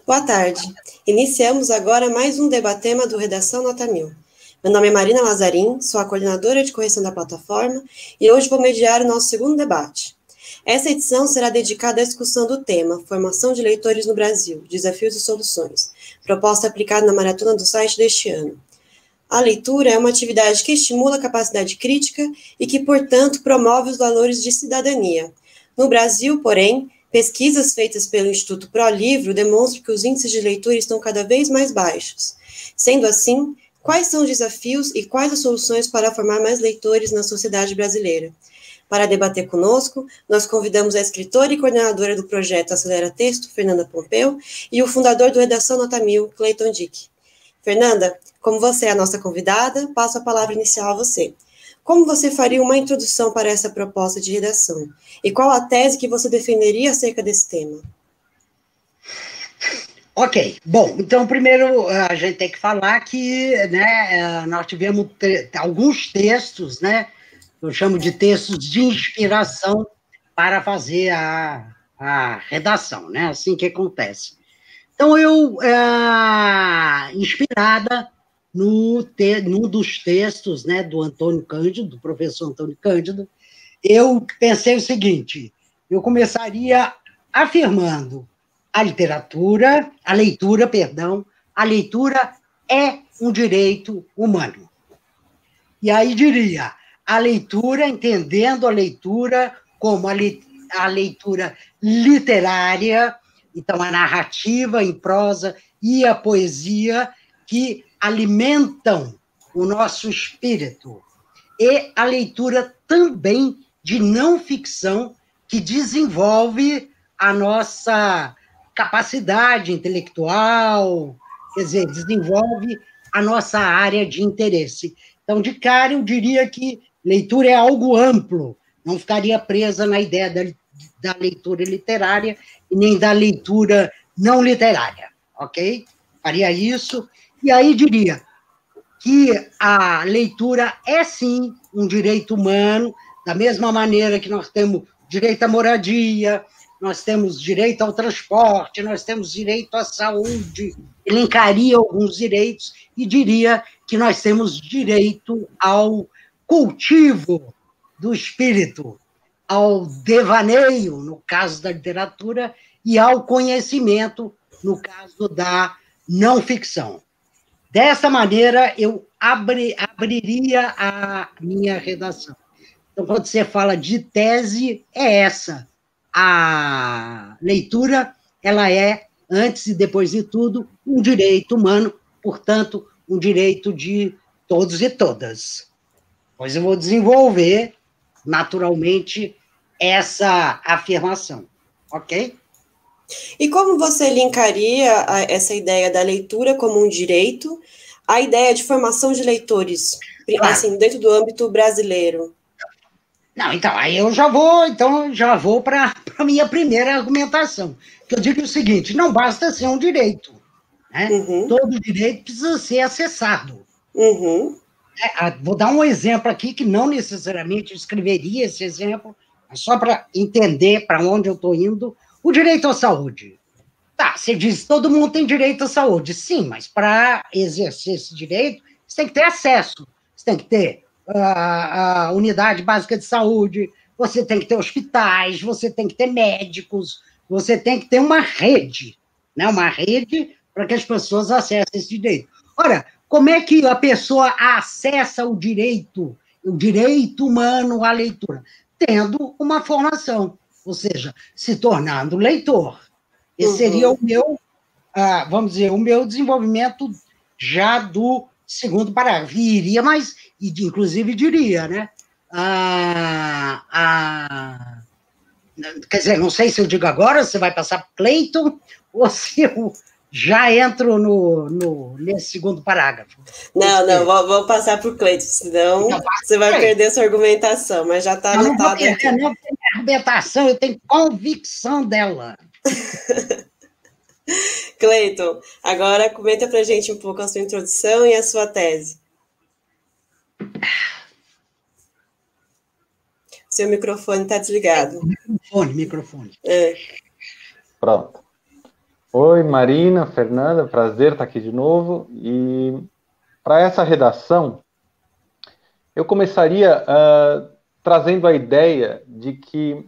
Boa tarde. Iniciamos agora mais um debatema do Redação Nota 1000. Meu nome é Marina Lazarim, sou a coordenadora de correção da plataforma e hoje vou mediar o nosso segundo debate. Essa edição será dedicada à discussão do tema Formação de Leitores no Brasil, Desafios e Soluções, proposta aplicada na maratona do site deste ano. A leitura é uma atividade que estimula a capacidade crítica e que, portanto, promove os valores de cidadania. No Brasil, porém, pesquisas feitas pelo Instituto ProLivro demonstram que os índices de leitura estão cada vez mais baixos. Sendo assim, quais são os desafios e quais as soluções para formar mais leitores na sociedade brasileira? Para debater conosco, nós convidamos a escritora e coordenadora do projeto Acelera Texto, Fernanda Pompeu, e o fundador do Redação Nota 1000, Cleiton Dick. Fernanda, como você é a nossa convidada, passo a palavra inicial a você. Como você faria uma introdução para essa proposta de redação? E qual a tese que você defenderia acerca desse tema? Ok, bom, então primeiro a gente tem que falar que nós tivemos alguns textos, eu chamo de textos de inspiração para fazer a redação, assim que acontece. Então, inspirada num dos textos do Antônio Cândido, do professor Antônio Cândido, eu pensei o seguinte, eu começaria afirmando a leitura é um direito humano. E aí diria, a leitura, entendendo a leitura como a leitura literária, então a narrativa em prosa e a poesia que alimentam o nosso espírito. E a leitura também de não ficção que desenvolve a nossa capacidade intelectual, quer dizer, desenvolve a nossa área de interesse. Então, de cara, eu diria que leitura é algo amplo, não ficaria presa na ideia da leitura literária e nem da leitura não literária, ok? Faria isso, e aí diria que a leitura é, sim, um direito humano, da mesma maneira que nós temos direito à moradia, nós temos direito ao transporte, nós temos direito à saúde, elencaria alguns direitos e diria que nós temos direito ao cultivo do espírito, ao devaneio, no caso da literatura, e ao conhecimento, no caso da não ficção. Dessa maneira, eu abriria a minha redação. Então, quando você fala de tese, é essa. A leitura, ela é, antes e depois de tudo, um direito humano, portanto, um direito de todos e todas. Pois eu vou desenvolver, naturalmente, essa afirmação, ok? E como você linkaria essa ideia da leitura como um direito à ideia de formação de leitores, claro, assim, dentro do âmbito brasileiro? Não, então, aí eu já vou para a minha primeira argumentação, que eu digo o seguinte, não basta ser um direito, né? Uhum. Todo direito precisa ser acessado. Uhum. Vou dar um exemplo aqui, que não necessariamente eu escreveria esse exemplo, mas só para entender para onde eu estou indo, o direito à saúde. Tá, você diz que todo mundo tem direito à saúde. Sim, mas para exercer esse direito, você tem que ter acesso, você tem que ter a unidade básica de saúde, você tem que ter hospitais, você tem que ter médicos, você tem que ter uma rede, uma rede para que as pessoas acessem esse direito. Ora, como é que a pessoa acessa o direito humano à leitura? Tendo uma formação, ou seja, se tornando leitor. Esse seria o meu, vamos dizer, o meu desenvolvimento já do segundo parágrafo. E iria mais, inclusive diria, quer dizer, não sei se eu digo agora, se vai passar para Cleiton, ou se eu já entro nesse segundo parágrafo. Não, vou passar para o Cleiton, senão então, você vai perder sua argumentação, mas já está anotado aqui. Não, a argumentação, eu tenho convicção dela. Cleiton, agora comenta para a gente um pouco a sua introdução e a sua tese. Seu microfone está desligado. Microfone. Pronto. Oi, Marina, Fernanda, prazer estar aqui de novo. E para essa redação, eu começaria trazendo a ideia de que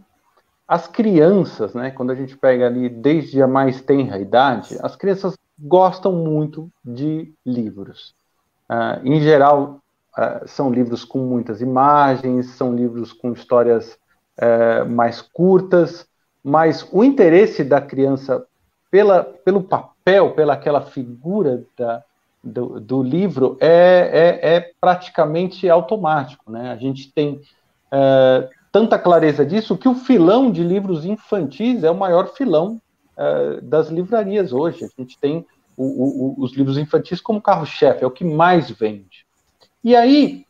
as crianças, né, quando a gente pega ali desde a mais tenra idade, as crianças gostam muito de livros. Em geral, são livros com muitas imagens, são livros com histórias mais curtas, mas o interesse da criança pelo papel, pela aquela figura do livro é praticamente automático, né? A gente tem tanta clareza disso que o filão de livros infantis é o maior filão das livrarias hoje. A gente tem os livros infantis como carro-chefe, é o que mais vende. E aí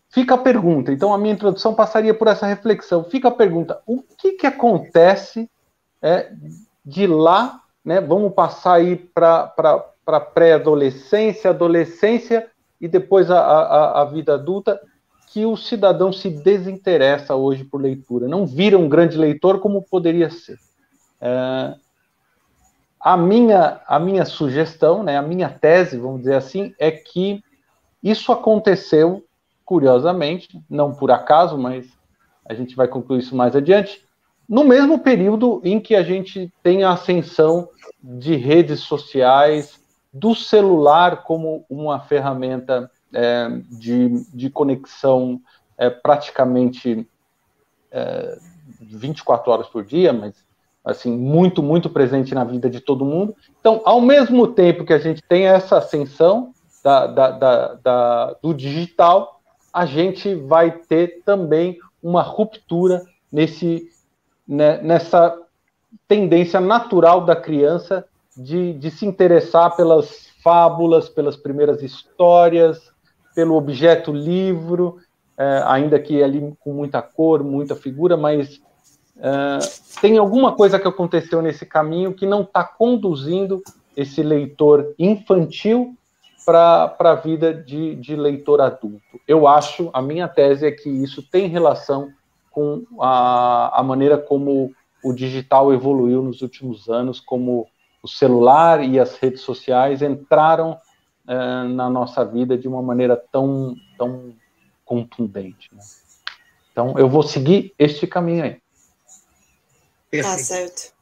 fica a pergunta, então a minha introdução passaria por essa reflexão, fica a pergunta, o que acontece de lá, né, vamos passar aí para pré-adolescência, adolescência e depois a vida adulta, que o cidadão se desinteressa hoje por leitura, não vira um grande leitor como poderia ser. A minha sugestão, né, a minha tese, vamos dizer assim, é que isso aconteceu, curiosamente, não por acaso, mas a gente vai concluir isso mais adiante, no mesmo período em que a gente tem a ascensão de redes sociais, do celular como uma ferramenta de conexão praticamente 24 horas por dia, mas assim, muito, muito presente na vida de todo mundo. Então, ao mesmo tempo que a gente tem essa ascensão do digital, a gente vai ter também uma ruptura nessa tendência natural da criança de se interessar pelas fábulas, pelas primeiras histórias, pelo objeto livro, ainda que ali com muita cor, muita figura, mas tem alguma coisa que aconteceu nesse caminho que não está conduzindo esse leitor infantil para a vida de leitor adulto. Eu acho, a minha tese é que isso tem relação com a maneira como o digital evoluiu nos últimos anos, como o celular e as redes sociais entraram na nossa vida de uma maneira tão contundente, né? Então, eu vou seguir este caminho aí. Tá certo.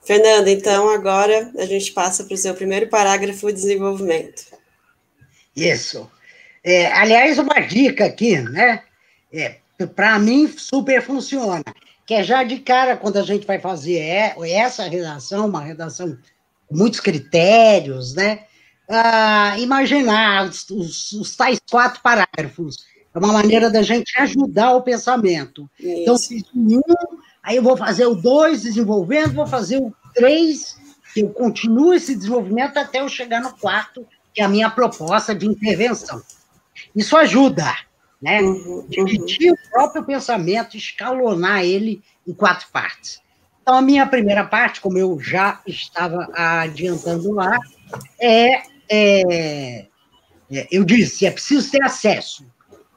Fernanda, então agora a gente passa para o seu primeiro parágrafo de desenvolvimento. Isso. Aliás, uma dica aqui, né? Para mim, super funciona. Que é já de cara, quando a gente vai fazer essa redação, uma redação com muitos critérios, né? Imaginar os tais 4 parágrafos. É uma maneira da gente ajudar o pensamento. Isso. Então, fiz um, aí eu vou fazer o 2 desenvolvendo, vou fazer o 3, que eu continuo esse desenvolvimento até eu chegar no 4, que é a minha proposta de intervenção. Isso ajuda, né? Dividir o próprio pensamento, escalonar ele em 4 partes. Então, a minha primeira parte, como eu já estava adiantando lá, eu disse, é preciso ter acesso,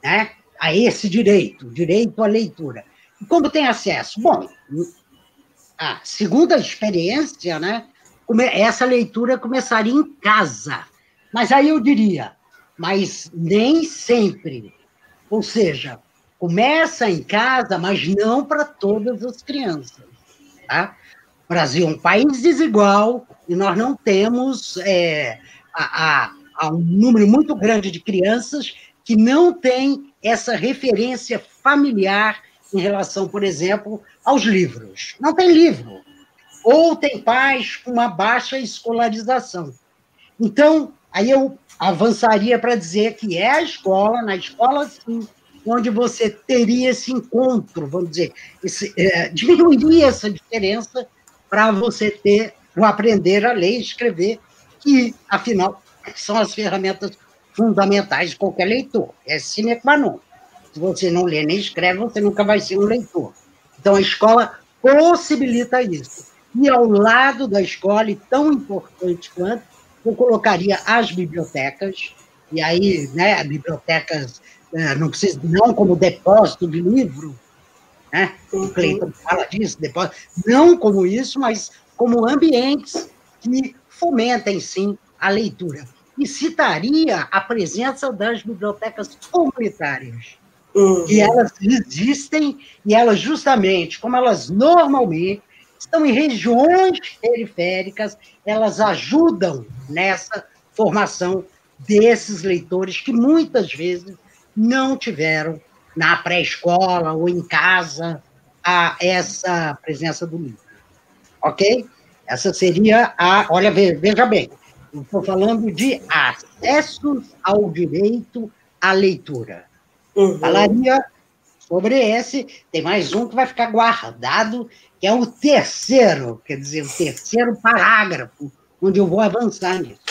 né, a esse direito à leitura. E como tem acesso? Bom, segundo a experiência, né, essa leitura começaria em casa. Mas aí eu diria, mas nem sempre. Ou seja, começa em casa, mas não para todas as crianças. Tá? O Brasil é um país desigual e nós não temos um número muito grande de crianças que não tem essa referência familiar em relação, por exemplo, aos livros. Não tem livro. Ou tem pais com uma baixa escolarização. Então, aí eu avançaria para dizer que é na escola, sim, onde você teria esse encontro, vamos dizer, diminuiria essa diferença para você ter o aprender a ler e escrever, que, afinal, são as ferramentas fundamentais de qualquer leitor. É sine qua non. Se você não lê nem escreve, você nunca vai ser um leitor. Então, a escola possibilita isso. E ao lado da escola, e tão importante quanto, eu colocaria as bibliotecas, e aí, né, bibliotecas não como depósito de livro, né? O Cleiton fala disso, depósito, não como isso, mas como ambientes que fomentem, sim, a leitura. E citaria a presença das bibliotecas comunitárias, que elas existem e elas, justamente, como elas normalmente estão em regiões periféricas, elas ajudam nessa formação desses leitores que muitas vezes não tiveram na pré-escola ou em casa essa presença do livro. Ok? Essa seria a... Olha, veja bem, eu estou falando de acessos ao direito à leitura. Falaria sobre esse, tem mais um que vai ficar guardado, que é o terceiro, quer dizer, o terceiro parágrafo, onde eu vou avançar nisso.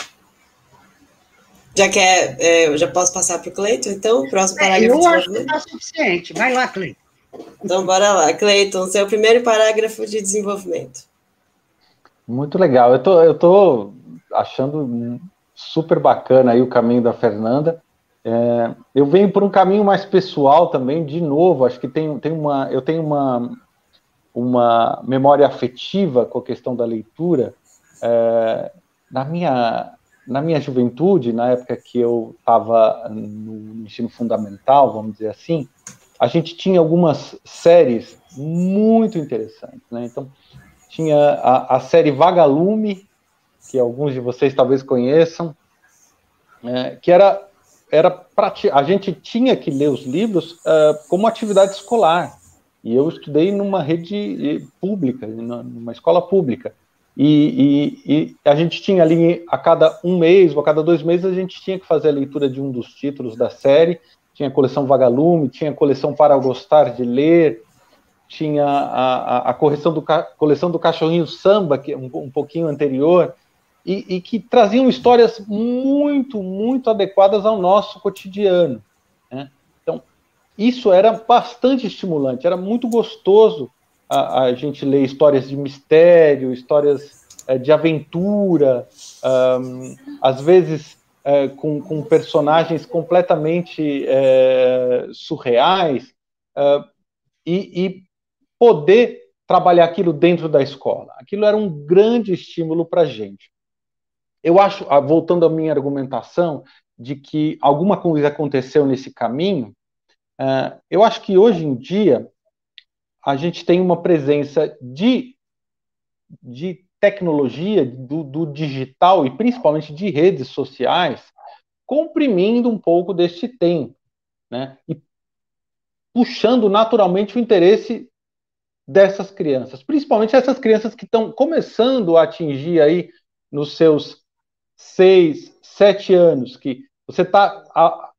Já quer, eu já posso passar para o Cleiton, então? O próximo parágrafo. Eu acho que está suficiente. Vai lá, Cleiton. Então, bora lá. Cleiton, seu primeiro parágrafo de desenvolvimento. Muito legal. Eu tô achando super bacana aí o caminho da Fernanda. Eu venho por um caminho mais pessoal também, de novo, acho que eu tenho uma memória afetiva com a questão da leitura. Na minha juventude, na época que eu estava no ensino fundamental, vamos dizer assim, a gente tinha algumas séries muito interessantes, né? Então, tinha a série Vagalume, que alguns de vocês talvez conheçam, que a gente tinha que ler os livros como atividade escolar. E eu estudei numa rede pública, numa escola pública. E a gente tinha ali, a cada um mês ou a cada 2 meses, a gente tinha que fazer a leitura de um dos títulos da série. Tinha a coleção Vagalume, tinha a coleção Para Gostar de Ler, tinha a coleção do Cachorrinho Samba, que é um pouquinho anterior, e que traziam histórias muito, muito adequadas ao nosso cotidiano, né? Então, isso era bastante estimulante, era muito gostoso a gente ler histórias de mistério, histórias de aventura, às vezes com personagens completamente surreais, e poder trabalhar aquilo dentro da escola. Aquilo era um grande estímulo para a gente. Eu acho, voltando à minha argumentação, de que alguma coisa aconteceu nesse caminho, eu acho que hoje em dia a gente tem uma presença de tecnologia, do digital e principalmente de redes sociais, comprimindo um pouco deste tempo, né? E puxando naturalmente o interesse dessas crianças, principalmente essas crianças que estão começando a atingir aí nos seus 6, 7 anos, que você está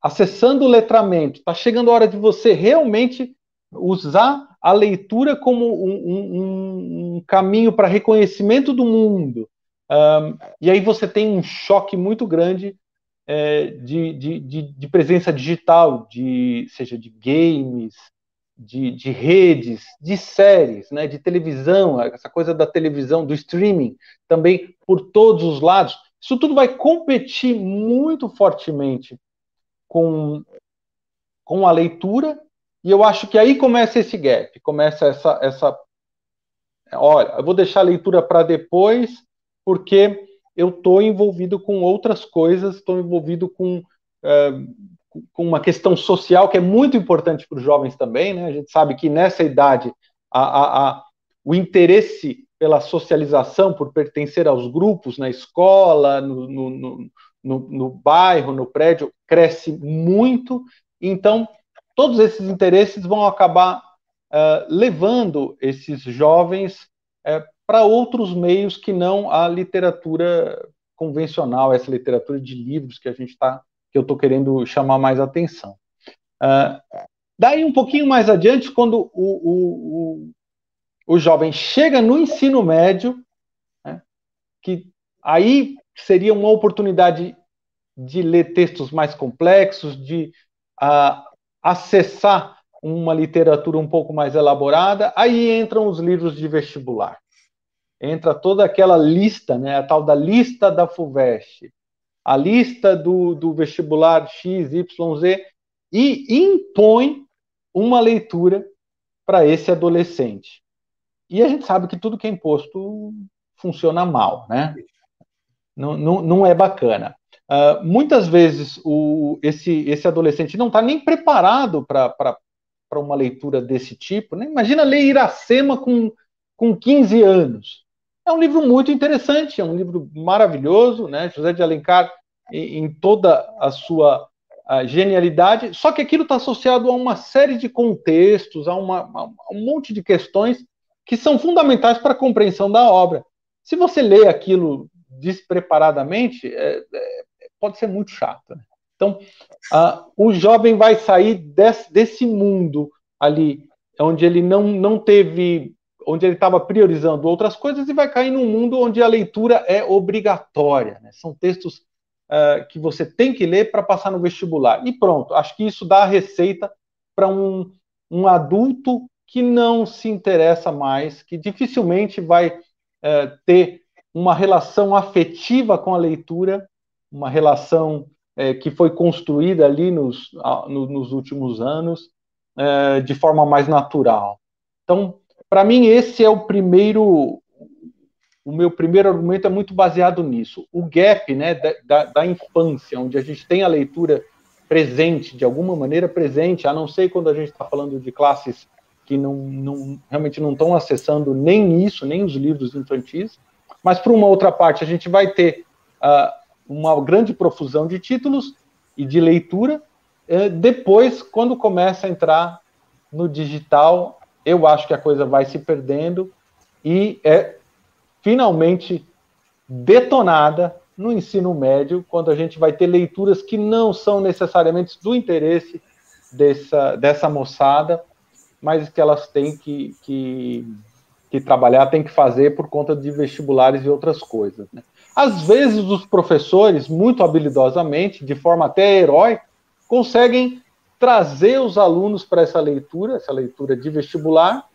acessando o letramento, está chegando a hora de você realmente usar a leitura como um caminho para reconhecimento do mundo. E aí você tem um choque muito grande de presença digital, seja de games, de redes, de séries, né, de televisão, essa coisa da televisão, do streaming, também por todos os lados. Isso tudo vai competir muito fortemente com a leitura, e eu acho que aí começa esse gap, começa essa olha, eu vou deixar a leitura para depois, porque eu estou envolvido com outras coisas, estou envolvido com uma questão social que é muito importante para os jovens também, né? A gente sabe que nessa idade o interesse pela socialização, por pertencer aos grupos na escola, no bairro, no prédio, cresce muito. Então, todos esses interesses vão acabar levando esses jovens para outros meios que não a literatura convencional, essa literatura de livros que eu estou querendo chamar mais atenção. Daí, um pouquinho mais adiante, quando o jovem chega no ensino médio, né, que aí seria uma oportunidade de ler textos mais complexos, de acessar uma literatura um pouco mais elaborada, aí entram os livros de vestibular. Entra toda aquela lista, né, a tal da lista da FUVEST, a lista do vestibular X, Y, Z, e impõe uma leitura para esse adolescente. E a gente sabe que tudo que é imposto funciona mal, né? Não é bacana. Muitas vezes esse adolescente não está nem preparado para uma leitura desse tipo, né? Imagina ler Iracema com 15 anos. É um livro muito interessante, é um livro maravilhoso, né? José de Alencar, em toda a sua genialidade, só que aquilo está associado a uma série de contextos, a um monte de questões que são fundamentais para a compreensão da obra. Se você lê aquilo despreparadamente, pode ser muito chato, né? Então, o jovem vai sair desse mundo ali, onde ele não teve, onde ele estava priorizando outras coisas, e vai cair num mundo onde a leitura é obrigatória, né? São textos que você tem que ler para passar no vestibular. E pronto, acho que isso dá a receita para um adulto que não se interessa mais, que dificilmente vai ter uma relação afetiva com a leitura, uma relação que foi construída ali nos últimos anos, de forma mais natural. Então, para mim, esse é o meu primeiro argumento é muito baseado nisso. O gap, né, da infância, onde a gente tem a leitura presente, de alguma maneira presente, a não ser quando a gente está falando de classes que realmente não estão acessando nem isso, nem os livros infantis, mas, por uma outra parte, a gente vai ter uma grande profusão de títulos e de leitura. Depois, quando começa a entrar no digital, eu acho que a coisa vai se perdendo e finalmente detonada no ensino médio, quando a gente vai ter leituras que não são necessariamente do interesse dessa moçada, mas que elas têm que trabalhar, têm que fazer por conta de vestibulares e outras coisas, né? Às vezes, os professores, muito habilidosamente, de forma até heróica, conseguem trazer os alunos para essa leitura de vestibular,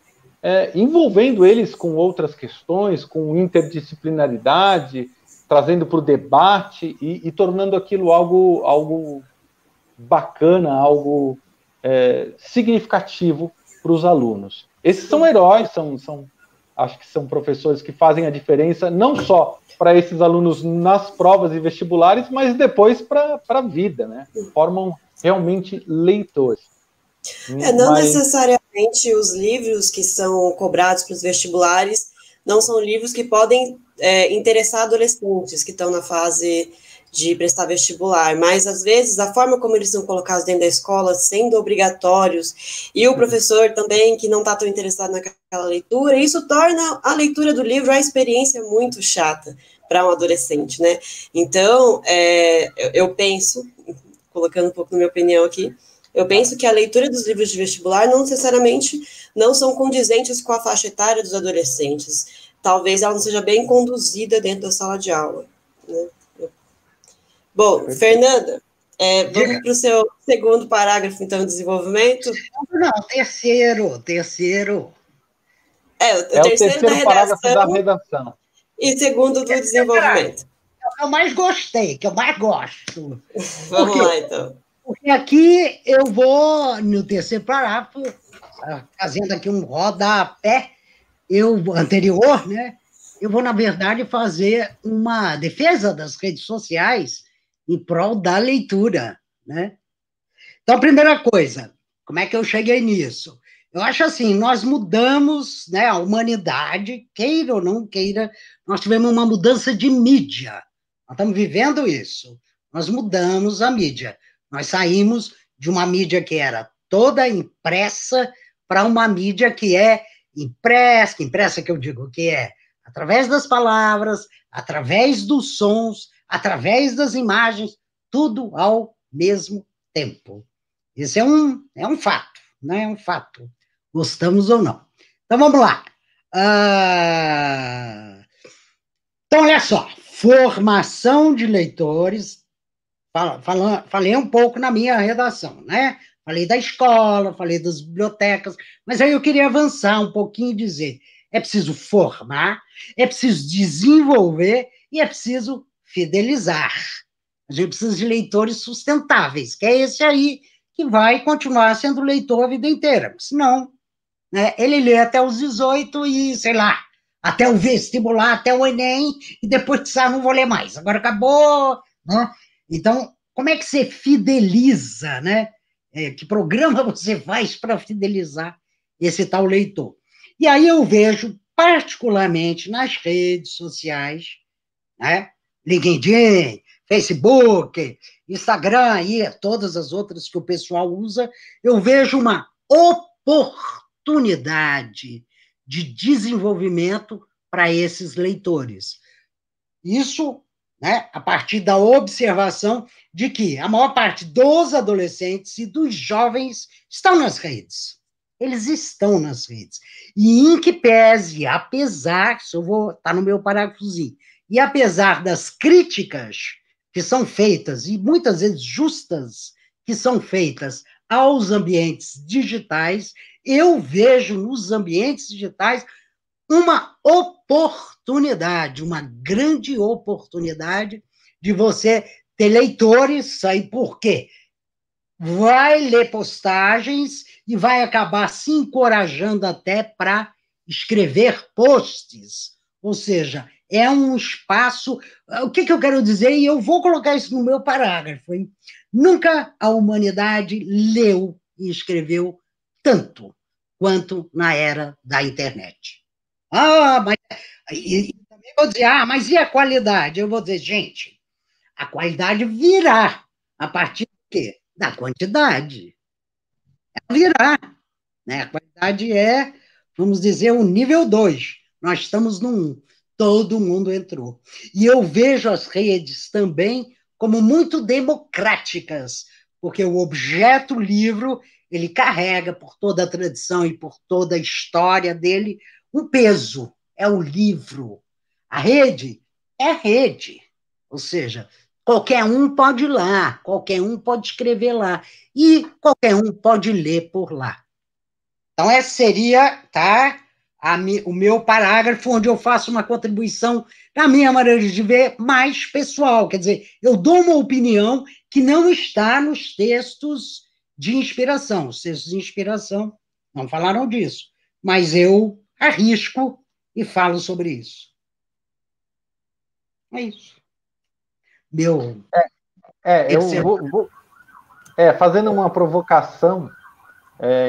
envolvendo eles com outras questões, com interdisciplinaridade, trazendo para o debate e tornando aquilo algo bacana, algo significativo para os alunos. Esses são heróis, acho que são professores que fazem a diferença, não só para esses alunos nas provas e vestibulares, mas depois para a vida, né? Formam realmente leitores. Não necessariamente os livros que são cobrados para os vestibulares não são livros que podem interessar adolescentes que estão na fase de prestar vestibular, mas às vezes a forma como eles são colocados dentro da escola, sendo obrigatórios, e o professor também que não está tão interessado naquela leitura, isso torna a leitura do livro a experiência muito chata para um adolescente, né? Então, eu penso, colocando um pouco na minha opinião aqui, eu penso que a leitura dos livros de vestibular não necessariamente não são condizentes com a faixa etária dos adolescentes. Talvez ela não seja bem conduzida dentro da sala de aula, né? Bom, Fernanda, vamos para o seu segundo parágrafo, então, de desenvolvimento? Não, terceiro. O terceiro parágrafo da redação. E segundo do desenvolvimento. É o que eu mais gostei, que eu mais gosto. Vamos lá, então. Porque aqui eu vou, no terceiro parágrafo, fazendo aqui um rodapé, anterior, né? Eu vou, na verdade, fazer uma defesa das redes sociais em prol da leitura, né? Então, primeira coisa, como é que eu cheguei nisso? Eu acho assim, nós mudamos, né, a humanidade, queira ou não queira, nós tivemos uma mudança de mídia. Nós estamos vivendo isso. Nós mudamos a mídia. Nós saímos de uma mídia que era toda impressa para uma mídia que é impressa que eu digo que é através das palavras, através dos sons, através das imagens, tudo ao mesmo tempo. Isso é um fato, né? É um fato. Gostamos ou não. Então, vamos lá. Então, olha só. Formação de leitores. Falei um pouco na minha redação, né? Falei da escola, falei das bibliotecas, mas aí eu queria avançar um pouquinho e dizer, é preciso formar, é preciso desenvolver e é preciso fidelizar. A gente precisa de leitores sustentáveis, que é esse aí que vai continuar sendo leitor a vida inteira. Senão, né, ele lê até os 18 e, sei lá, até o vestibular, até o Enem, e depois que sai, não vou ler mais. Agora acabou, né? Então, como é que você fideliza, né? Que programa você faz para fidelizar esse tal leitor? E aí eu vejo, particularmente nas redes sociais, né? LinkedIn, Facebook, Instagram e todas as outras que o pessoal usa, eu vejo uma oportunidade de desenvolvimento para esses leitores. Isso, né, a partir da observação de que a maior parte dos adolescentes e dos jovens estão nas redes. Eles estão nas redes. E em que pese, apesar, se eu vou estar no meu parágrafozinho, e apesar das críticas que são feitas, e muitas vezes justas, que são feitas aos ambientes digitais, eu vejo nos ambientes digitais uma oportunidade, uma grande oportunidade de você ter leitores, aí por quê? Vai ler postagens e vai acabar se encorajando até para escrever posts, ou seja, é um espaço... O que eu quero dizer? E eu vou colocar isso no meu parágrafo, hein? Nunca a humanidade leu e escreveu tanto quanto na era da internet. Mas... E também vou dizer, mas e a qualidade? Eu vou dizer, gente, a qualidade virá a partir do quê? Da quantidade. Virá, né? A qualidade vamos dizer, o nível 2. Nós estamos no 1. Todo mundo entrou. E eu vejo as redes também como muito democráticas, porque o objeto livro, ele carrega por toda a tradição e por toda a história dele um peso, é o livro. A rede é rede, ou seja, qualquer um pode ir lá, qualquer um pode escrever lá, e qualquer um pode ler por lá. Então, esse seria, tá, o meu parágrafo, onde eu faço uma contribuição, na minha maneira de ver, mais pessoal. Quer dizer, eu dou uma opinião que não está nos textos de inspiração. Os textos de inspiração não falaram disso, mas eu arrisco e falo sobre isso. É isso. Fazendo uma provocação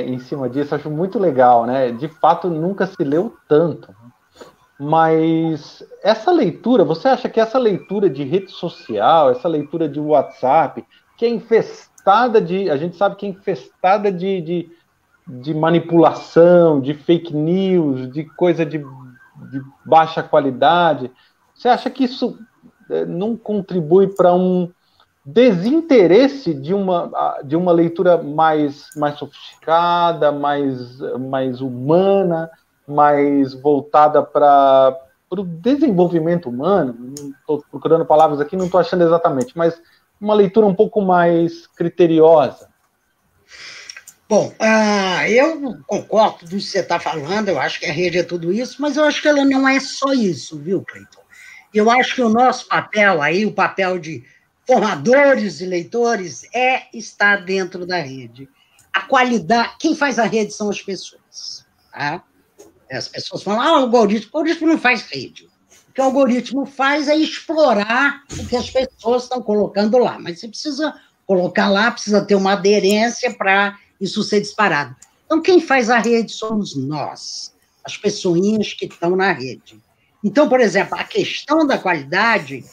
em cima disso, acho muito legal, né? De fato, nunca se leu tanto. Mas essa leitura, você acha que essa leitura de rede social, essa leitura de WhatsApp, que é infestada a gente sabe que é infestada de manipulação, de fake news, de coisa de baixa qualidade, você acha que isso não contribui para um desinteresse de uma leitura mais sofisticada, mais humana, mais voltada para o desenvolvimento humano? Estou procurando palavras aqui, não estou achando exatamente, mas uma leitura um pouco mais criteriosa. Bom, eu concordo com o que você está falando, eu acho que a rede é tudo isso, mas eu acho que ela não é só isso, viu, Cleiton? Eu acho que o nosso papel aí, o papel de formadores e leitores, estar dentro da rede. A qualidade... Quem faz a rede são as pessoas. Tá? As pessoas falam, o algoritmo não faz rede. O que o algoritmo faz é explorar o que as pessoas estão colocando lá. Mas você precisa colocar lá, precisa ter uma aderência para isso ser disparado. Então, quem faz a rede somos nós, as pessoinhas que estão na rede. Então, por exemplo, a questão da qualidade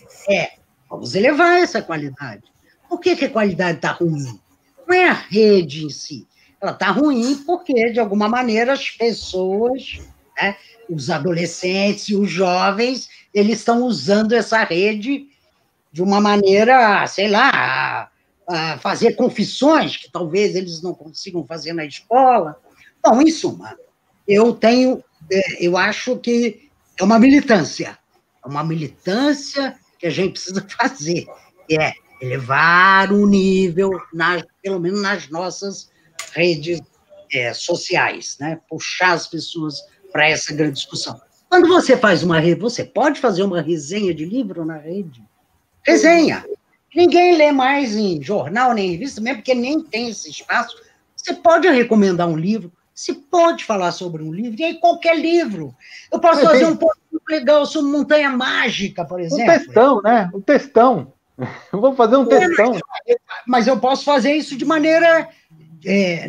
vamos elevar essa qualidade. Por que a qualidade está ruim? Não é a rede em si. Ela está ruim porque, de alguma maneira, as pessoas, né, os adolescentes e os jovens, eles estão usando essa rede de uma maneira, sei lá, a fazer confissões que talvez eles não consigam fazer na escola. Bom, em suma, eu acho que é uma militância que a gente precisa fazer, que é elevar o nível, pelo menos nas nossas redes sociais, né? Puxar as pessoas para essa grande discussão. Quando você faz uma rede, você pode fazer uma resenha de livro na rede? Resenha. Ninguém lê mais em jornal nem em revista, mesmo porque nem tem esse espaço. Você pode recomendar um livro, Se pode falar sobre um livro, e aí qualquer livro. Eu posso fazer um pouco legal sobre Montanha Mágica, por exemplo. Um textão, né? Um textão. Eu vou fazer um textão. Mas eu posso fazer isso de maneira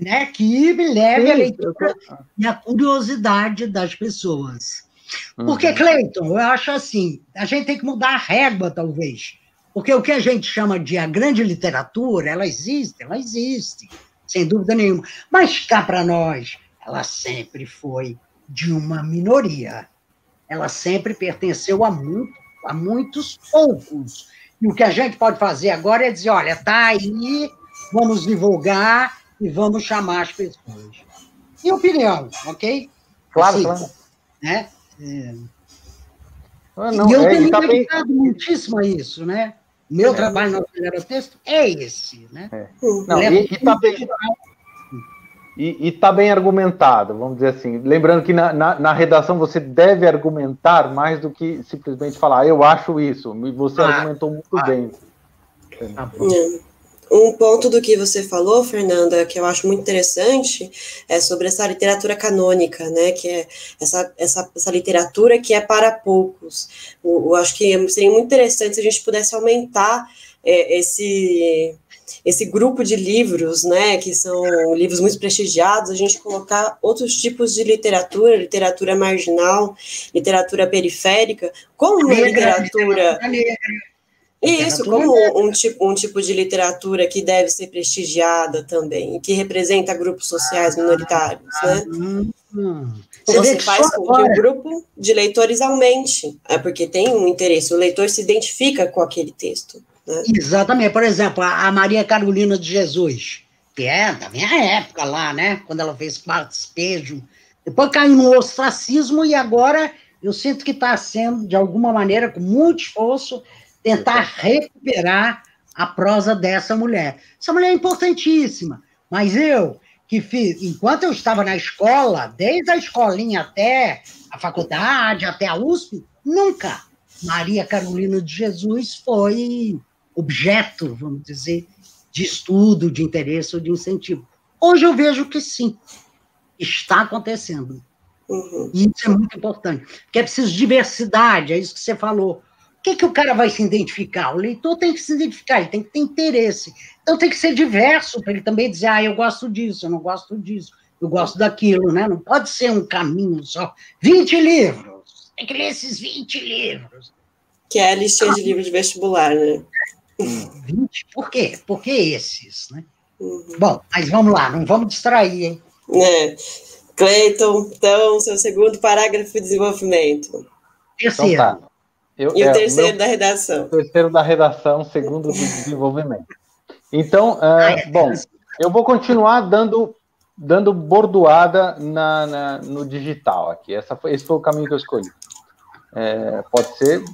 né, que me leve à leitura e à curiosidade das pessoas. Porque, Cleiton, eu acho assim, a gente tem que mudar a régua, talvez. Porque o que a gente chama de a grande literatura, ela existe, sem dúvida nenhuma. Mas cá para nós, ela sempre foi de uma minoria. Ela sempre pertenceu a muitos poucos. E o que a gente pode fazer agora é dizer, olha, tá aí, vamos divulgar e vamos chamar as pessoas. Minha opinião, ok? Claro, assim, claro. Né? Não, e eu tenho me dedicado muitíssimo a isso, né? Meu trabalho no Acelera Texto é esse, né? Não, e está bem argumentado, vamos dizer assim. Lembrando que na redação você deve argumentar mais do que simplesmente falar, eu acho isso. E você argumentou muito bem. Tá bom. Um ponto do que você falou, Fernanda, que eu acho muito interessante, é sobre essa literatura canônica, né, que é essa literatura que é para poucos. Eu acho que seria muito interessante se a gente pudesse aumentar esse grupo de livros, né, que são livros muito prestigiados, a gente colocar outros tipos de literatura marginal, literatura periférica, como uma literatura... Isso, como um tipo de literatura que deve ser prestigiada também, que representa grupos sociais minoritários, né? Você faz com que o grupo de leitores aumente, porque tem um interesse, o leitor se identifica com aquele texto. Né? Exatamente. Por exemplo, a Maria Carolina de Jesus, que é da minha época lá, né? Quando ela fez Quarto Despejo. Depois caiu no ostracismo e agora eu sinto que está sendo, de alguma maneira, com muito esforço, tentar recuperar a prosa dessa mulher. Essa mulher é importantíssima, mas eu, que fiz, enquanto eu estava na escola, desde a escolinha até a faculdade, até a USP, nunca Maria Carolina de Jesus foi objeto, vamos dizer, de estudo, de interesse ou de incentivo. Hoje eu vejo que sim, está acontecendo. E isso é muito importante, porque é preciso diversidade, é isso que você falou. O que o cara vai se identificar? O leitor tem que se identificar, ele tem que ter interesse. Então tem que ser diverso para ele também dizer, eu gosto disso, eu não gosto disso, eu gosto daquilo, né? Não pode ser um caminho só. 20 livros, tem que ler esses 20 livros. Que é a listinha de livros de vestibular, né? 20? Por quê? Por que esses, né? Bom, mas vamos lá, não vamos distrair, hein? Cleiton, então, seu segundo parágrafo de desenvolvimento. Terceiro. Então, tá. E o terceiro da redação. O terceiro da redação, segundo do desenvolvimento. Então, bom, eu vou continuar dando bordoada no digital aqui. Esse foi o caminho que eu escolhi.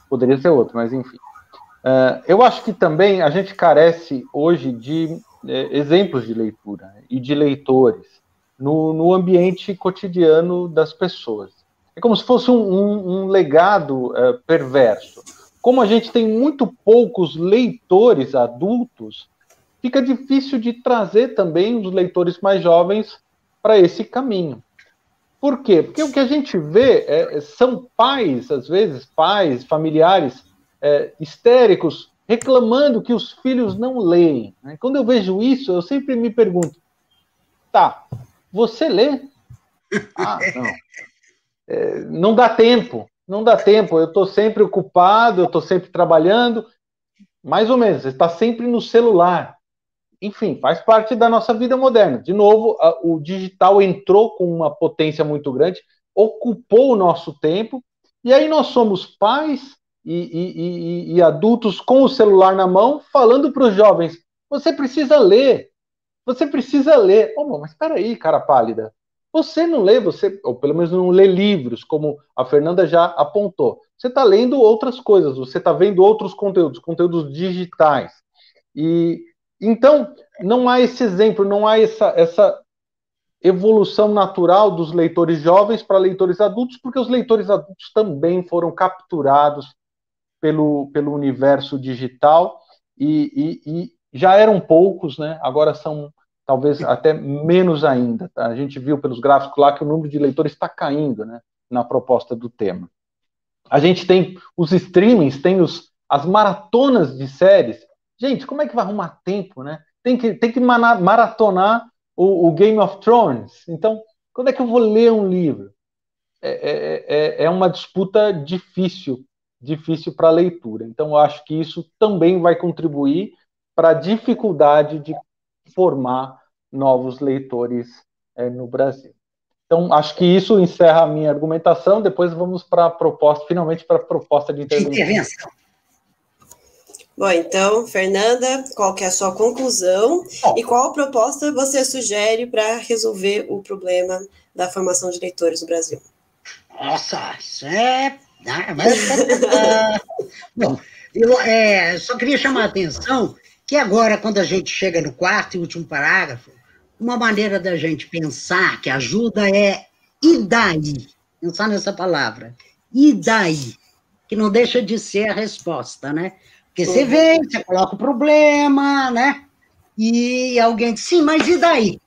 Poderia ser outro, mas enfim. Eu acho que também a gente carece hoje de exemplos de leitura e de leitores no ambiente cotidiano das pessoas. É como se fosse um legado perverso. Como a gente tem muito poucos leitores adultos, fica difícil de trazer também os leitores mais jovens para esse caminho. Por quê? Porque o que a gente vê são pais, às vezes, familiares histéricos, reclamando que os filhos não leem. Né? Quando eu vejo isso, eu sempre me pergunto, tá, você lê? Não. Não dá tempo, eu estou sempre ocupado, eu estou sempre trabalhando, mais ou menos, você está sempre no celular. Enfim, faz parte da nossa vida moderna. De novo, o digital entrou com uma potência muito grande, ocupou o nosso tempo, e aí nós somos pais e adultos com o celular na mão, falando para os jovens, você precisa ler. Mas espera aí, cara pálida. Você não lê, ou pelo menos não lê livros, como a Fernanda já apontou. Você está lendo outras coisas, você está vendo outros conteúdos digitais. E então, não há esse exemplo, não há essa evolução natural dos leitores jovens para leitores adultos, porque os leitores adultos também foram capturados pelo universo digital e já eram poucos, né? Agora talvez até menos ainda. Tá? A gente viu pelos gráficos lá que o número de leitores está caindo, né, na proposta do tema. A gente tem os streamings, tem as maratonas de séries. Gente, como é que vai arrumar tempo, né? Tem que maratonar o Game of Thrones. Então, quando é que eu vou ler um livro? É uma disputa difícil para a leitura. Então, eu acho que isso também vai contribuir para a dificuldade de formar novos leitores no Brasil. Então, acho que isso encerra a minha argumentação. Depois vamos para a proposta, finalmente para a proposta de intervenção. Bom, então, Fernanda, qual que é a sua conclusão e qual proposta você sugere para resolver o problema da formação de leitores no Brasil? Nossa, isso é... Bom, eu só queria chamar a atenção que agora, quando a gente chega no quarto e último parágrafo, uma maneira da gente pensar que ajuda é e daí? Pensar nessa palavra. E daí? Que não deixa de ser a resposta, né? Porque você vem, você coloca o problema, né? E alguém diz, sim, mas e daí?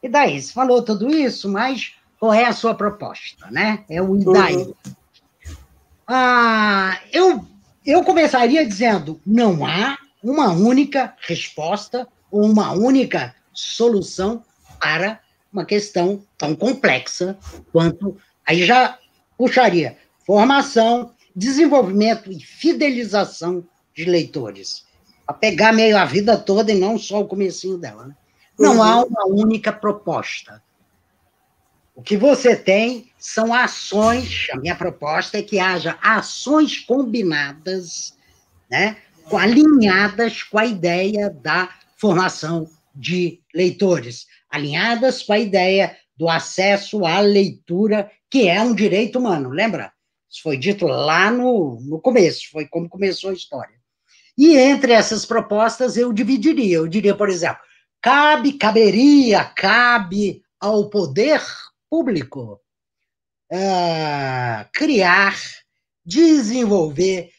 E daí? Você falou tudo isso, mas qual é a sua proposta, né? É o e daí. Eu começaria dizendo, não há uma única resposta ou uma única solução para uma questão tão complexa quanto... Aí já puxaria formação, desenvolvimento e fidelização de leitores. Para pegar meio a vida toda e não só o comecinho dela. Né? Não há uma única proposta. O que você tem são ações, a minha proposta é que haja ações combinadas, né, alinhadas com a ideia da formação de leitores, alinhadas com a ideia do acesso à leitura, que é um direito humano, lembra? Isso foi dito lá no começo, foi como começou a história. E entre essas propostas eu diria, por exemplo, cabe ao poder público criar, desenvolver,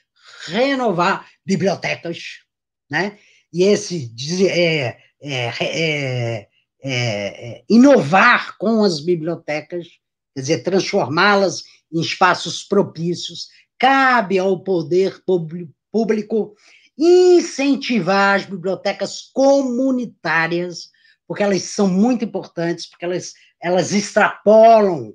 renovar bibliotecas, né? E inovar com as bibliotecas, quer dizer, transformá-las em espaços propícios. Cabe ao poder público incentivar as bibliotecas comunitárias, porque elas são muito importantes, porque elas extrapolam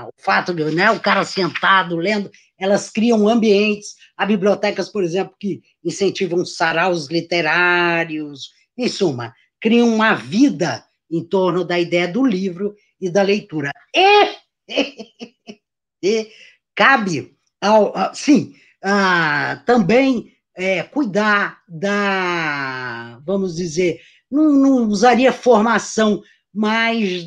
o fato de, né, o cara sentado lendo, elas criam ambientes, há bibliotecas, por exemplo, que incentivam saraus literários, em suma, criam uma vida em torno da ideia do livro e da leitura. E cabe, também cuidar vamos dizer, não usaria formação, mas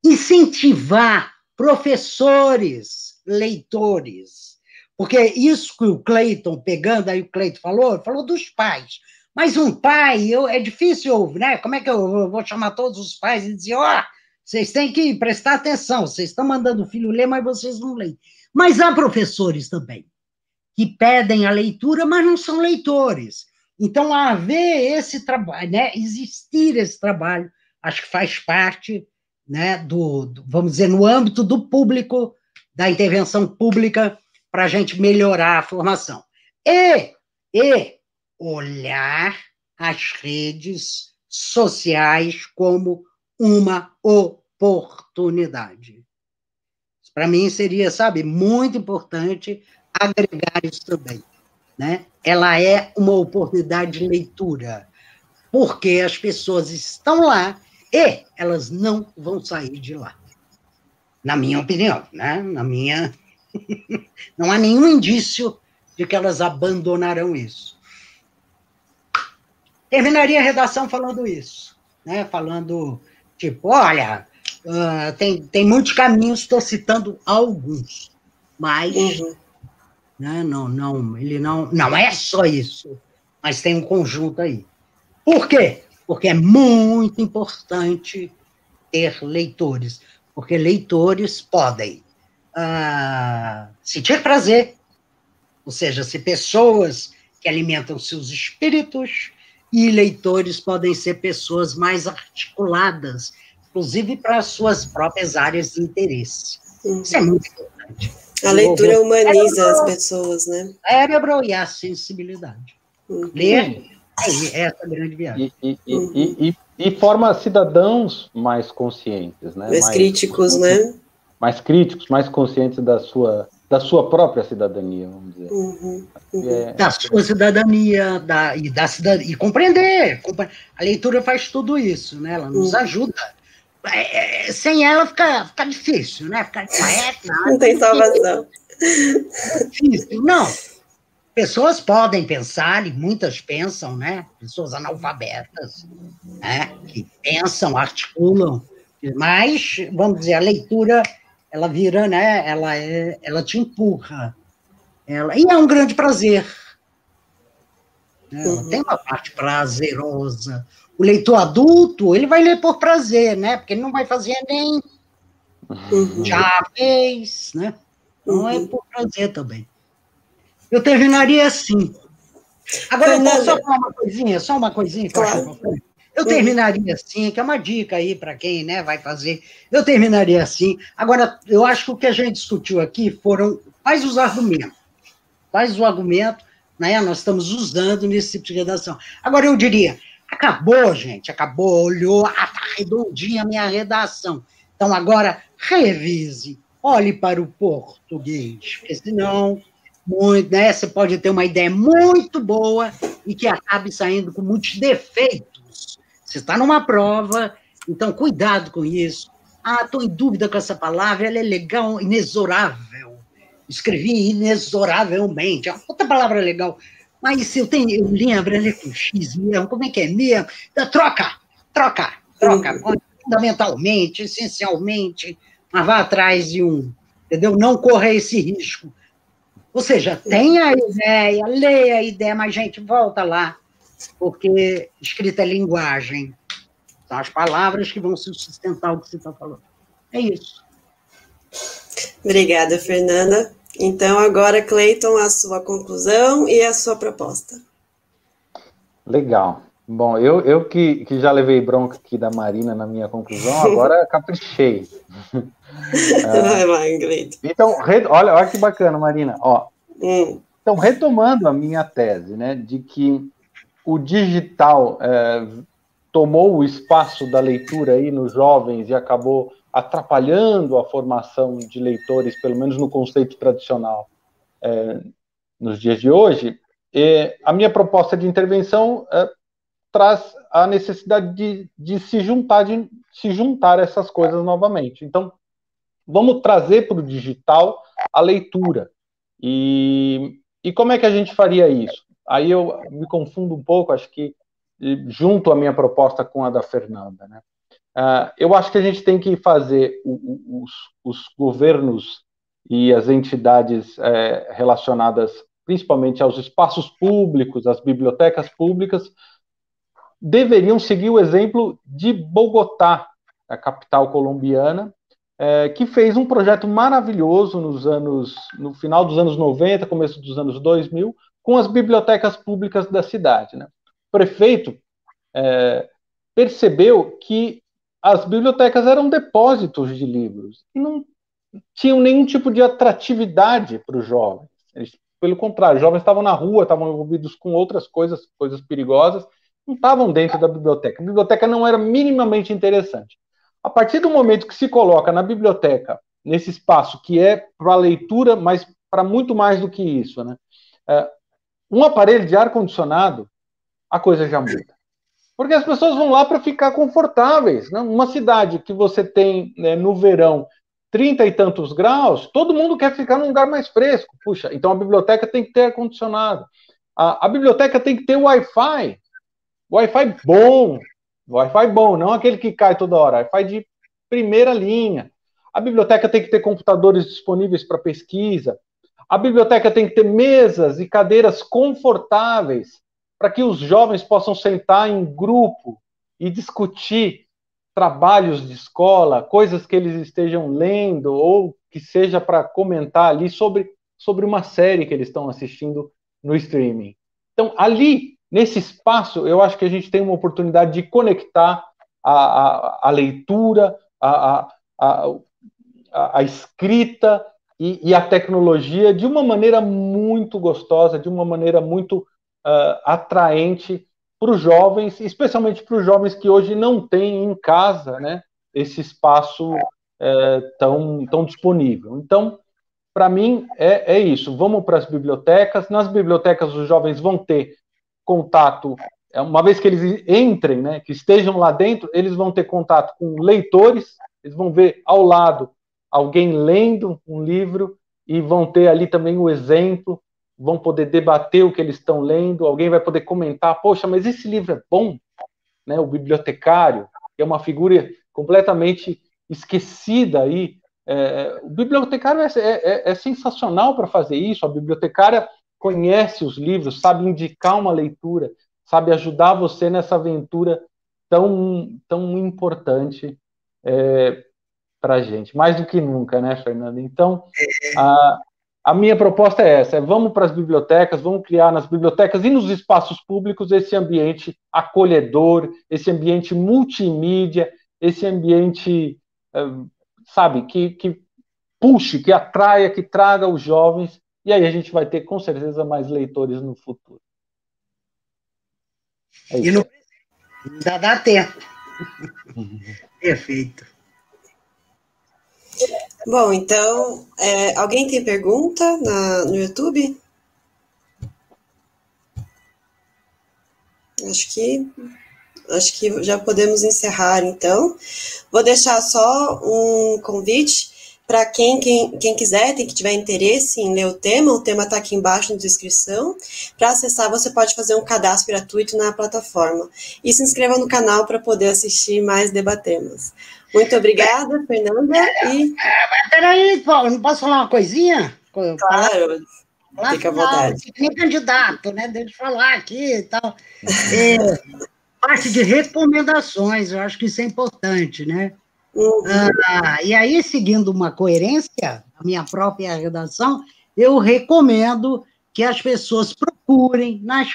incentivar professores, leitores, porque isso que o Cleiton, pegando aí o Cleiton falou dos pais, mas um pai, é difícil, né? Como é que eu vou chamar todos os pais e dizer, vocês têm que prestar atenção, vocês estão mandando o filho ler, mas vocês não leem. Mas há professores também, que pedem a leitura, mas não são leitores. Então, haver esse trabalho, né, existir esse trabalho, acho que faz parte, né, vamos dizer, no âmbito do público, da intervenção pública, para a gente melhorar a formação. E olhar as redes sociais como uma oportunidade. Para mim seria, muito importante agregar isso também, né? Ela é uma oportunidade de leitura, porque as pessoas estão lá e elas não vão sair de lá. Na minha opinião, né? Não há nenhum indício de que elas abandonarão isso. Terminaria a redação falando isso, né? Falando, olha, tem muitos caminhos, estou citando alguns, mas né, ele não é só isso, mas tem um conjunto aí. Por quê? Porque é muito importante ter leitores, porque leitores podem sentir prazer, ou seja, se pessoas que alimentam seus espíritos, e leitores podem ser pessoas mais articuladas, inclusive para as suas próprias áreas de interesse. Isso é muito importante. A leitura humaniza as pessoas, né? Cérebro e a sensibilidade. Ler é essa grande viagem. E forma cidadãos mais conscientes, né? Mais críticos, né? Mais críticos, mais conscientes da sua própria cidadania, vamos dizer. Da sua cidadania, e compreender. A leitura faz tudo isso, né? Ela nos ajuda. Sem ela fica difícil, né? Não tem salvação. Difícil. Não. Pessoas podem pensar, e muitas pensam, né? Pessoas analfabetas, né? Que pensam, articulam, mas, vamos dizer, a leitura, ela vira, né? Ela te empurra. E é um grande prazer. Né? Ela tem uma parte prazerosa. O leitor adulto, ele vai ler por prazer, né? Porque ele não vai fazer nem já fez, né? Então é por prazer também. Eu terminaria assim. Agora, eu posso só falar uma coisinha, claro. Eu terminaria assim, que é uma dica aí para quem, né, vai fazer. Eu terminaria assim. Agora, eu acho que o que a gente discutiu aqui foram quais os argumentos. Quais o argumento, né, nós estamos usando nesse tipo de redação. Agora, eu diria, acabou, gente, acabou, olhou, tá redondinha a minha redação. Então, agora, revise, olhe para o português, porque senão... né, você pode ter uma ideia muito boa e que acabe saindo com muitos defeitos. Você está numa prova, então cuidado com isso. Estou em dúvida com essa palavra, ela é legal, inexorável. Escrevi inexoravelmente, é outra palavra legal. Mas se eu lembro, ela é com X mesmo, como é que é mesmo? Então, troca, fundamentalmente, essencialmente, mas vá atrás de entendeu? Não corra esse risco. Ou seja, tenha a ideia, leia a ideia, mas, gente, volta lá, porque escrita é linguagem. São as palavras que vão sustentar o que você está falando. É isso. Obrigada, Fernanda. Então, agora, Cleiton, a sua conclusão e a sua proposta. Legal. Bom, eu que já levei bronca aqui da Marina na minha conclusão, agora caprichei. Vai lá, Cleiton. Então, olha que bacana, Marina. Então, retomando a minha tese, né, de que o digital tomou o espaço da leitura aí nos jovens e acabou atrapalhando a formação de leitores, pelo menos no conceito tradicional, nos dias de hoje, a minha proposta de intervenção traz a necessidade de se juntar essas coisas novamente. Então, vamos trazer para o digital a leitura. E como é que a gente faria isso? Aí eu me confundo um pouco, acho que junto a minha proposta com a da Fernanda, né? Eu acho que a gente tem que fazer os governos e as entidades relacionadas principalmente aos espaços públicos, às bibliotecas públicas, deveriam seguir o exemplo de Bogotá, a capital colombiana, que fez um projeto maravilhoso no final dos anos 90, começo dos anos 2000, com as bibliotecas públicas da cidade, né? O prefeito percebeu que as bibliotecas eram depósitos de livros e não tinham nenhum tipo de atratividade para os jovens. Pelo contrário, os jovens estavam na rua, estavam envolvidos com outras coisas perigosas, não estavam dentro da biblioteca. A biblioteca não era minimamente interessante. A partir do momento que se coloca na biblioteca, nesse espaço que é para leitura, mas para muito mais do que isso, né? Um aparelho de ar-condicionado, a coisa já muda. Porque as pessoas vão lá para ficar confortáveis. Né? Uma cidade que você tem, no verão, 30 e tantos graus, todo mundo quer ficar num lugar mais fresco. Puxa, então a biblioteca tem que ter ar-condicionado. A biblioteca tem que ter Wi-Fi. Wi-Fi bom, não aquele que cai toda hora. Wi-Fi de primeira linha. A biblioteca tem que ter computadores disponíveis para pesquisa. A biblioteca tem que ter mesas e cadeiras confortáveis para que os jovens possam sentar em grupo e discutir trabalhos de escola, coisas que eles estejam lendo ou que seja para comentar ali sobre uma série que eles estão assistindo no streaming. Então, ali, nesse espaço, eu acho que a gente tem uma oportunidade de conectar a leitura, a escrita e a tecnologia de uma maneira muito gostosa, de uma maneira muito atraente para os jovens, especialmente para os jovens que hoje não têm em casa, né, esse espaço tão disponível. Então, para mim, é isso. Vamos para as bibliotecas. Nas bibliotecas, os jovens vão ter contato, uma vez que eles entrem, né, que estejam lá dentro, eles vão ter contato com leitores, eles vão ver ao lado alguém lendo um livro e vão ter ali também o exemplo, vão poder debater o que eles estão lendo, alguém vai poder comentar, poxa, mas esse livro é bom, né? O bibliotecário, que é uma figura completamente esquecida aí. O bibliotecário é sensacional para fazer isso, a bibliotecária conhece os livros, sabe indicar uma leitura, sabe ajudar você nessa aventura tão importante para a gente, mais do que nunca, né, Fernanda? Então, a minha proposta é essa, vamos para as bibliotecas, vamos criar nas bibliotecas e nos espaços públicos esse ambiente acolhedor, esse ambiente multimídia, esse ambiente, sabe, que puxe, que atraia, que traga os jovens, e aí a gente vai ter, com certeza, mais leitores no futuro. É isso. Ainda dá tempo. Perfeito. Bom, então, alguém tem pergunta no YouTube? Acho que já podemos encerrar, então. Vou deixar só um convite para quem quiser, que tiver interesse em ler o tema está aqui embaixo na descrição. Para acessar, você pode fazer um cadastro gratuito na plataforma. E se inscreva no canal para poder assistir mais debatemas. Muito obrigada, Fernanda. Peraí, Paulo, não posso falar uma coisinha? Claro, fica à vontade. Não, nem candidato, né? Deixa eu falar aqui e tal. Parte de recomendações, eu acho que isso é importante, né? Uhum. E aí, seguindo uma coerência, a minha própria redação, eu recomendo que as pessoas procurem nas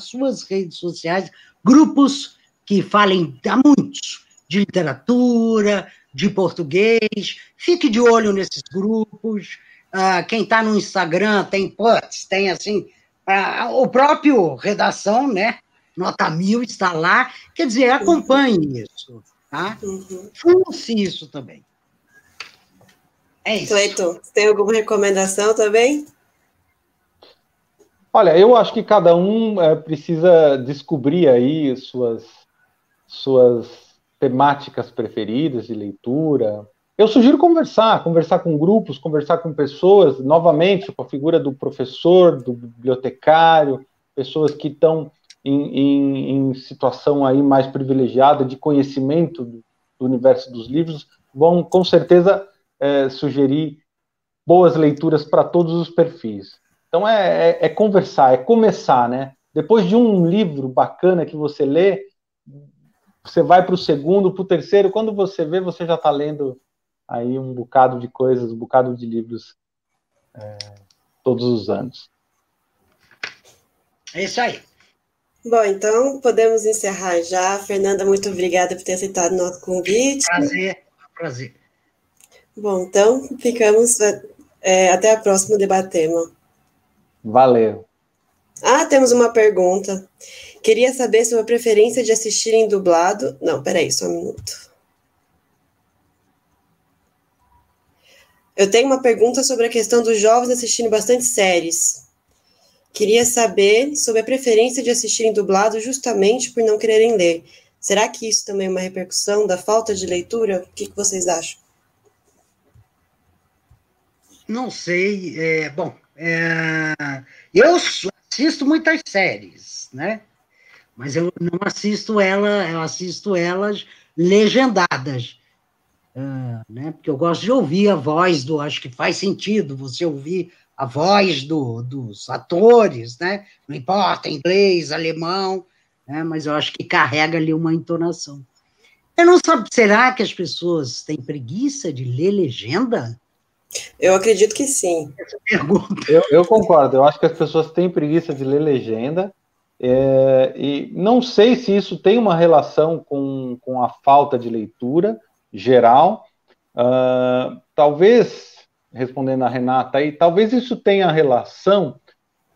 suas redes sociais, grupos que falem a muitos de literatura, de português, fique de olho nesses grupos. Quem está no Instagram tem assim, o próprio Redação, né? Nota 1000 está lá, quer dizer, acompanhe isso, tá? Funce isso também. É isso. Cleiton, tem alguma recomendação também? Olha, eu acho que cada um precisa descobrir aí suas temáticas preferidas de leitura. Eu sugiro conversar com grupos, conversar com pessoas, novamente, com a figura do professor, do bibliotecário, pessoas que estão em situação aí mais privilegiada de conhecimento do universo dos livros, vão, com certeza, sugerir boas leituras para todos os perfis. Então, é conversar, é começar, né? Depois de um livro bacana que você lê, você vai para o segundo, para o terceiro, quando você vê, você já está lendo aí um bocado de coisas, um bocado de livros todos os anos. É isso aí. Bom, então podemos encerrar já. Fernanda, muito obrigada por ter aceitado o nosso convite. Prazer. Bom, então ficamos até a próxima debatema. Valeu. Temos uma pergunta. Queria saber sobre a preferência de assistir em dublado. Não, peraí, só um minuto. Eu tenho uma pergunta sobre a questão dos jovens assistindo bastante séries. Queria saber sobre a preferência de assistir em dublado justamente por não quererem ler. Será que isso também é uma repercussão da falta de leitura? O que vocês acham? Não sei. Eu assisto muitas séries, né? Mas eu não assisto eu assisto elas legendadas. Né? Porque eu gosto de ouvir a voz acho que faz sentido você ouvir a voz dos atores, né? Não importa, inglês, alemão, né? Mas eu acho que carrega ali uma entonação. Eu não sei, será que as pessoas têm preguiça de ler legenda? Eu acredito que sim. Essa pergunta. Eu concordo, eu acho que as pessoas têm preguiça de ler legenda, e não sei se isso tem uma relação com a falta de leitura geral. Talvez, respondendo a Renata aí, talvez isso tenha relação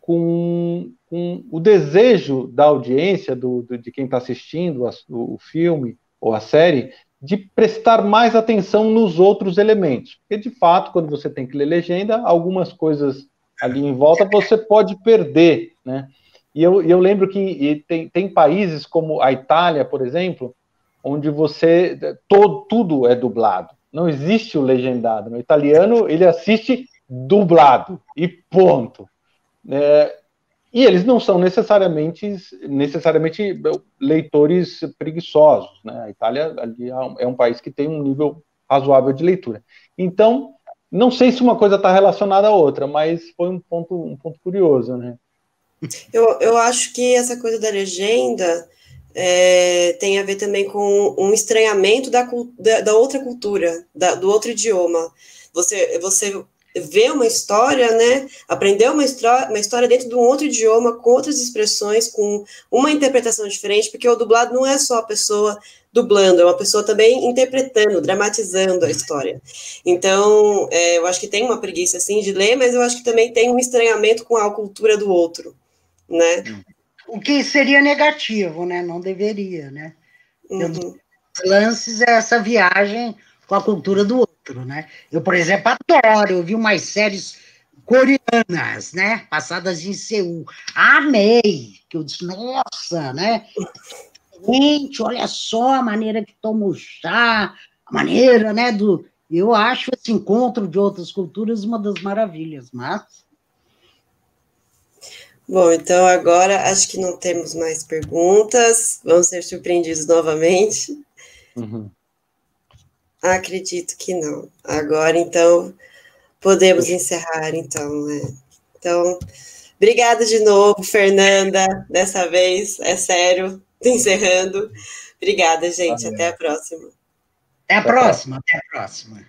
com o desejo da audiência, de quem está assistindo o filme ou a série, de prestar mais atenção nos outros elementos. Porque, de fato, quando você tem que ler legenda, algumas coisas ali em volta você pode perder, né? E eu lembro que tem países como a Itália, por exemplo, onde tudo é dublado. Não existe o legendado. No italiano, ele assiste dublado, e ponto. E eles não são necessariamente leitores preguiçosos, né? A Itália ali é um país que tem um nível razoável de leitura. Então, não sei se uma coisa está relacionada à outra, mas foi um ponto curioso, né? Eu acho que essa coisa da legenda tem a ver também com um estranhamento da outra cultura, do outro idioma. Você ver uma história, né? Aprender uma história dentro de um outro idioma, com outras expressões, com uma interpretação diferente, porque o dublado não é só a pessoa dublando, é uma pessoa também interpretando, dramatizando a história. Então, eu acho que tem uma preguiça, assim, de ler, mas eu acho que também tem um estranhamento com a cultura do outro, né? O que seria negativo, né? Não deveria, né? Uhum. Os lances é essa viagem com a cultura do outro, né? Eu, por exemplo, adoro, eu vi umas séries coreanas, né? Passadas em Seul. Amei! Que eu disse, nossa, né? Gente, olha só a maneira que toma o chá, a maneira, né? Eu acho esse encontro de outras culturas uma das maravilhas, mas... Bom, então agora acho que não temos mais perguntas. Vamos ser surpreendidos novamente. Uhum. Acredito que não. Agora, então, podemos encerrar, então, né? Então, obrigada de novo, Fernanda, dessa vez, é sério, encerrando. Obrigada, gente, até a próxima. Até a próxima, até a próxima.